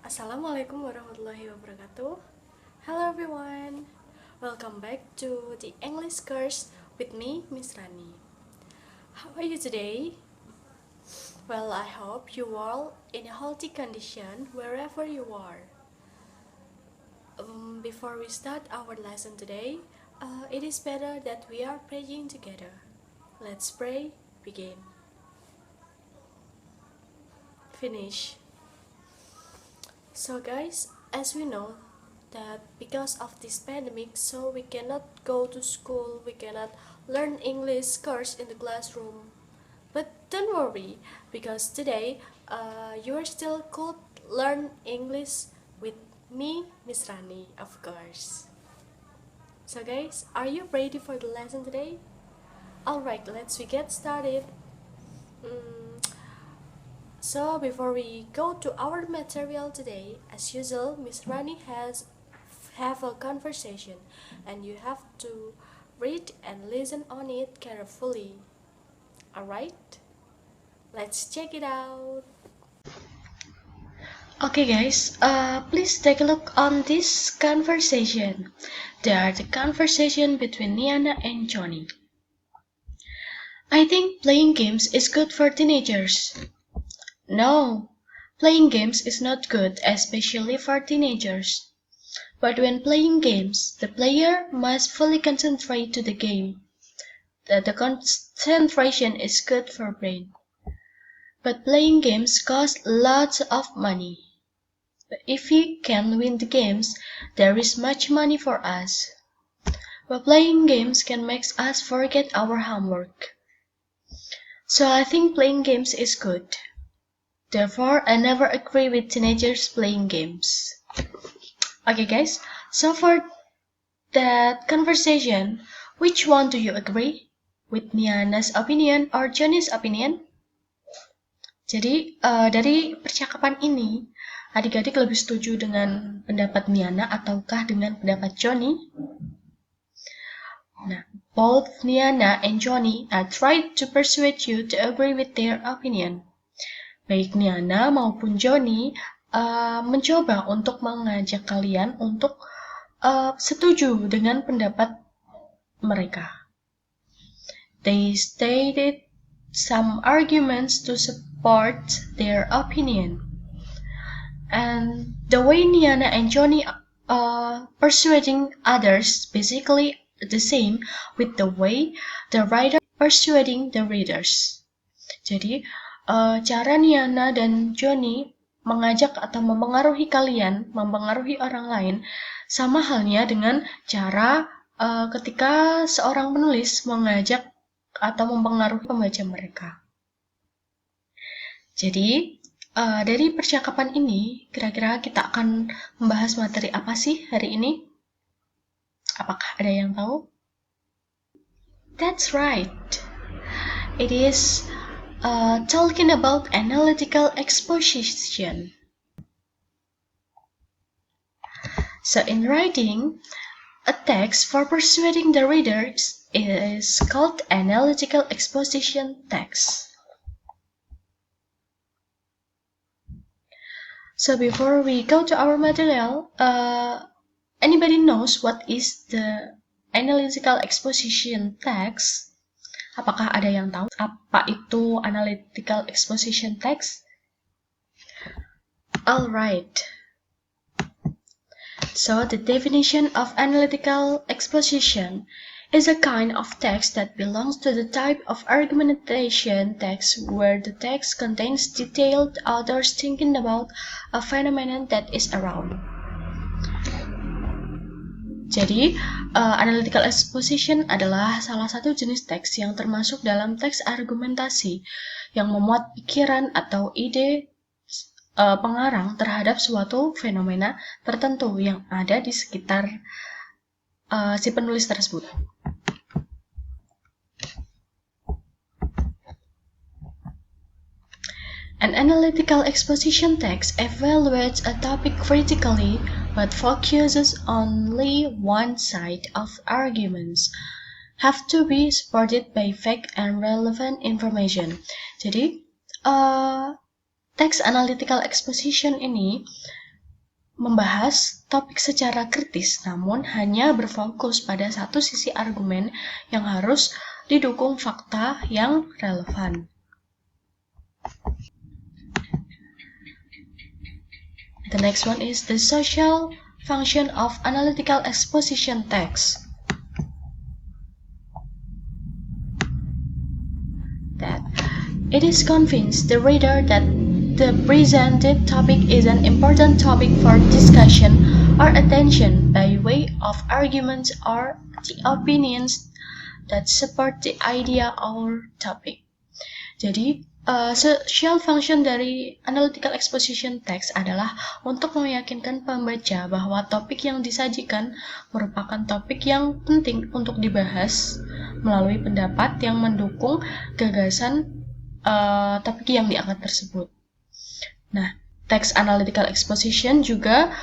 Assalamualaikum warahmatullahi wabarakatuh. Hello everyone. Welcome back to the English course with me, Miss Rani. How are you today? Well, I hope you all in a healthy condition wherever you are. Before we start our lesson today, it is better that we are praying together. Let's pray. Begin. Finish. So guys, as we know that because of this pandemic, so we cannot go to school, we cannot learn English course in the classroom. But don't worry, because today you are still could learn English with me, Miss Rani, of course. So guys, are you ready for the lesson today? Alright, let's get started. So before we go to our material today, as usual, Miss Rani have a conversation, and you have to read and listen on it carefully. Alright? Let's check it out. Okay guys, please take a look on this conversation. They are the conversation between Niana and Johnny. I think playing games is good for teenagers. No, playing games is not good, especially for teenagers. But when playing games, the player must fully concentrate to the game. The concentration is good for brain. But playing games cost lots of money. But if we can win the games, there is much money for us. But playing games can make us forget our homework. So I think playing games is good. Therefore, I never agree with teenagers playing games. Okay guys, so for that conversation, which one do you agree? With Niana's opinion or Johnny's opinion? Jadi, dari percakapan ini, adik-adik lebih setuju dengan pendapat Niana ataukah dengan pendapat Johnny? Nah, both Niana and Johnny tried to persuade you to agree with their opinion. Baik Niana maupun Johnny mencoba untuk mengajak kalian untuk setuju dengan pendapat mereka. They stated some arguments to support their opinion. And the way Niana and Johnny persuading others basically the same with the way the writer persuading the readers. Jadi, cara Niana dan Johnny mengajak atau mempengaruhi kalian, mempengaruhi orang lain, sama halnya dengan cara ketika seorang penulis mengajak atau mempengaruhi pembaca mereka. Jadi, dari percakapan ini, kira-kira kita akan membahas materi apa sih hari ini? Apakah ada yang tahu? That's right. It is talking about analytical exposition. So in writing, a text for persuading the reader is called analytical exposition text. So before we go to our material, anybody knows what is the analytical exposition text? Apakah ada yang tahu apa itu analytical exposition text? Alright. So the definition of analytical exposition is a kind of text that belongs to the type of argumentation text where the text contains detailed authors thinking about a phenomenon that is around. Jadi, analytical exposition adalah salah satu jenis teks yang termasuk dalam teks argumentasi yang memuat pikiran atau ide pengarang terhadap suatu fenomena tertentu yang ada di sekitar si penulis tersebut. An analytical exposition text evaluates a topic critically but focuses only one side of arguments. Have to be supported by fact and relevant information. Jadi, teks analytical exposition ini membahas topik secara kritis, namun hanya berfokus pada satu sisi argumen yang harus didukung fakta yang relevan. The next one is the social function of analytical exposition text. That it is convinced the reader that the presented topic is an important topic for discussion or attention by way of arguments or the opinions that support the idea or topic. Jadi, social function dari analytical exposition text adalah untuk meyakinkan pembaca bahwa topik yang disajikan merupakan topik yang penting untuk dibahas melalui pendapat yang mendukung gagasan topik yang diangkat tersebut. Nah, teks analytical exposition juga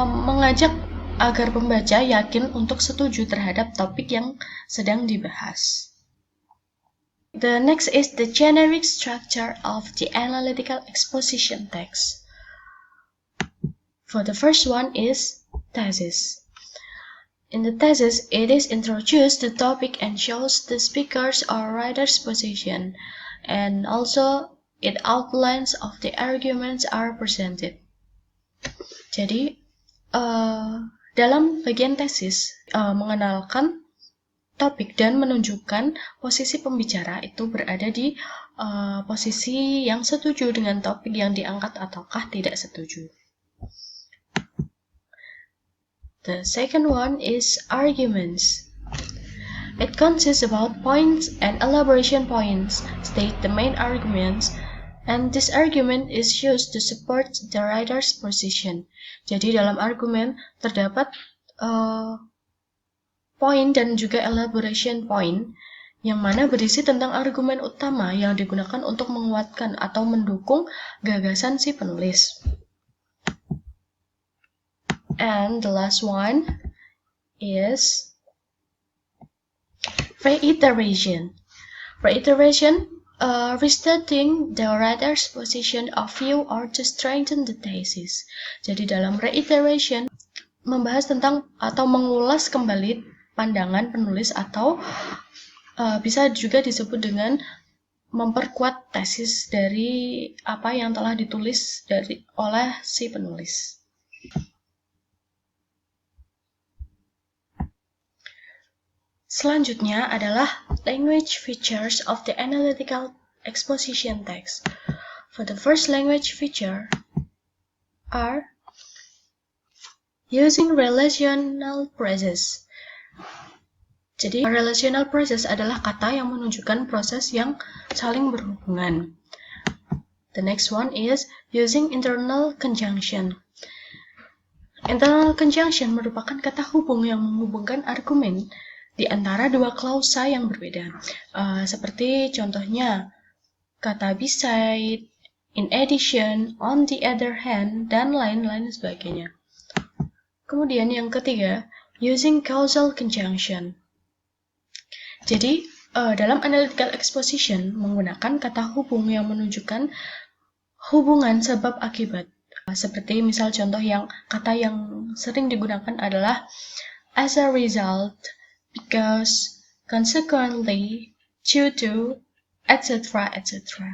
mengajak agar pembaca yakin untuk setuju terhadap topik yang sedang dibahas. The next is the generic structure of the analytical exposition text. For the first one is thesis. In the thesis, it is introduced the topic and shows the speaker's or writer's position, and also it outlines of the arguments are presented. Jadi, dalam bagian tesis mengenalkan topik dan menunjukkan posisi pembicara itu berada di posisi yang setuju dengan topik yang diangkat ataukah tidak setuju. The second one is arguments. It consists about points and elaboration points, state the main arguments, and this argument is used to support the writer's position. Jadi dalam argumen terdapat poin dan juga elaboration point yang mana berisi tentang argumen utama yang digunakan untuk menguatkan atau mendukung gagasan si penulis. And the last one is reiteration. Reiteration, restating the writer's position of view or to strengthen the thesis. Jadi dalam reiteration membahas tentang atau mengulas kembali pandangan penulis atau bisa juga disebut dengan memperkuat tesis dari apa yang telah ditulis oleh si penulis. Selanjutnya adalah language features of the analytical exposition text. For the first language feature are using relational phrases. Jadi, relational phrases adalah kata yang menunjukkan proses yang saling berhubungan. The next one is using internal conjunction. Internal conjunction merupakan kata hubung yang menghubungkan argumen di antara dua klausa yang berbeda. Seperti contohnya kata beside, in addition, on the other hand, dan lain-lain sebagainya. Kemudian yang ketiga, using causal conjunction. Jadi, dalam analytical exposition menggunakan kata hubung yang menunjukkan hubungan sebab akibat. Seperti misal contoh kata yang sering digunakan adalah as a result, because, consequently, due to, etc., etc.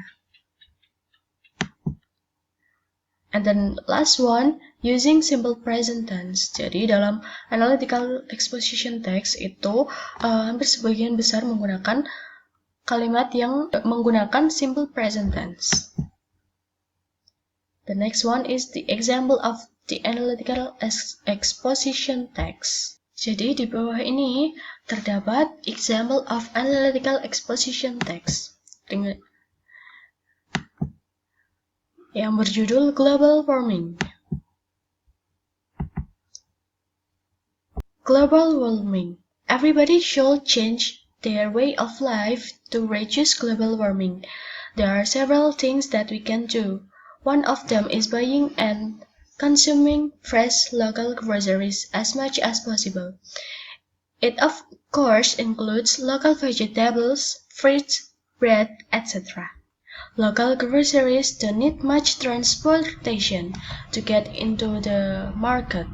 And then last one, using simple present tense. Jadi dalam analytical exposition text itu hampir sebagian besar menggunakan kalimat yang menggunakan simple present tense. The next one is the example of the analytical exposition text. Jadi di bawah ini terdapat example of analytical exposition text yang berjudul Global Warming. Global warming. Everybody should change their way of life to reduce global warming. There are several things that we can do. One of them is buying and consuming fresh local groceries as much as possible. It of course includes local vegetables, fruits, bread, etc. Local groceries don't need much transportation to get into the market.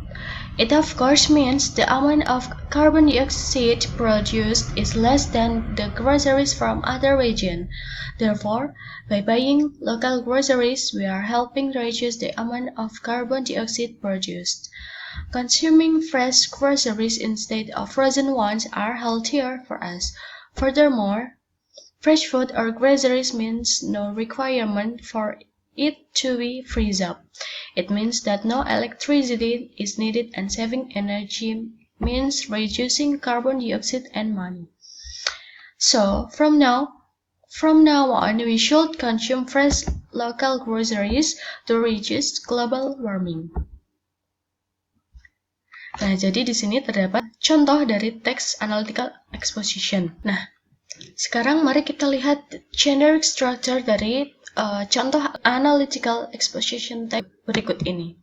It of course means the amount of carbon dioxide produced is less than the groceries from other regions. Therefore, by buying local groceries, we are helping reduce the amount of carbon dioxide produced. Consuming fresh groceries instead of frozen ones are healthier for us. Furthermore, fresh food or groceries means no requirement for it to be freeze up. It means that no electricity is needed and saving energy means reducing carbon dioxide and money. So from now on we should consume fresh local groceries to reduce global warming. Nah, jadi di sini terdapat contoh dari teks analytical exposition. Nah, sekarang mari kita lihat generic structure dari contoh analytical exposition type berikut ini.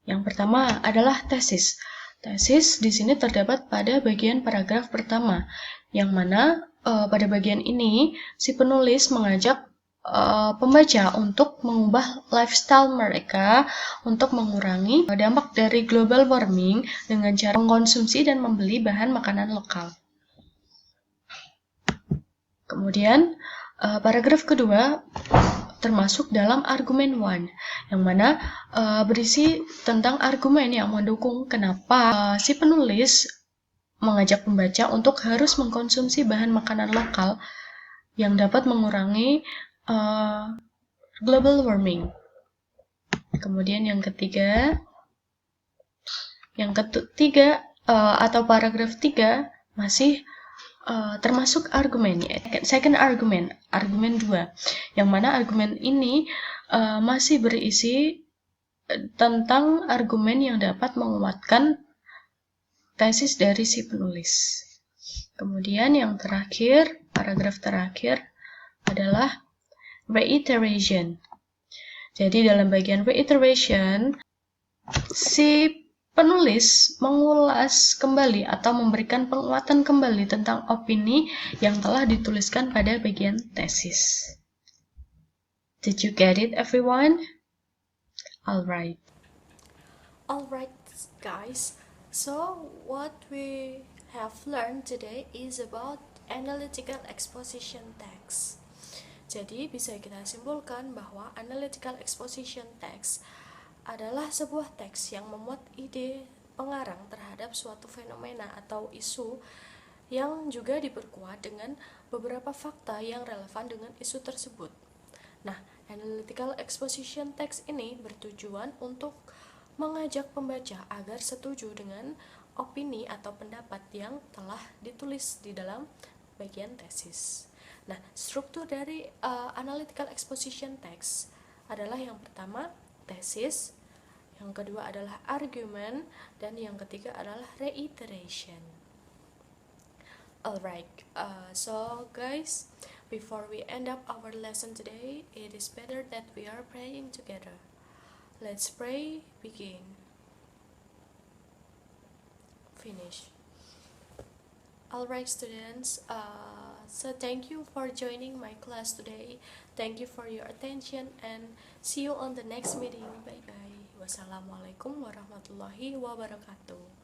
Yang pertama adalah tesis. Tesis di sini terdapat pada bagian paragraf pertama, yang mana pada bagian ini si penulis mengajak pembaca untuk mengubah lifestyle mereka untuk mengurangi dampak dari global warming dengan cara mengkonsumsi dan membeli bahan makanan lokal. Kemudian, paragraf kedua termasuk dalam argumen 1, yang mana berisi tentang argumen yang mendukung kenapa si penulis mengajak pembaca untuk harus mengkonsumsi bahan makanan lokal yang dapat mengurangi global warming. Kemudian yang ketiga atau paragraf 3 masih termasuk argumennya, second argumen 2, yang mana argumen ini masih berisi tentang argumen yang dapat menguatkan tesis dari si penulis. Kemudian yang terakhir, paragraf terakhir adalah reiteration. Jadi dalam bagian reiteration, si penulis mengulas kembali atau memberikan penguatan kembali tentang opini yang telah dituliskan pada bagian tesis. Did you get it, everyone? Alright. Alright, guys. So, what we have learned today is about analytical exposition text. Jadi, bisa kita simpulkan bahwa analytical exposition text adalah sebuah teks yang memuat ide pengarang terhadap suatu fenomena atau isu yang juga diperkuat dengan beberapa fakta yang relevan dengan isu tersebut. Nah, analytical exposition text ini bertujuan untuk mengajak pembaca agar setuju dengan opini atau pendapat yang telah ditulis di dalam bagian tesis. Nah, struktur dari analytical exposition text adalah yang pertama tesis, yang kedua adalah argument, dan yang ketiga adalah reiteration. Alright, so guys, before we end up our lesson today, it is better that we are praying together. Let's pray, begin, finish. Alright, students, so thank you for joining my class today. Thank you for your attention and see you on the next meeting. Bye bye. Wassalamualaikum warahmatullahi wabarakatuh.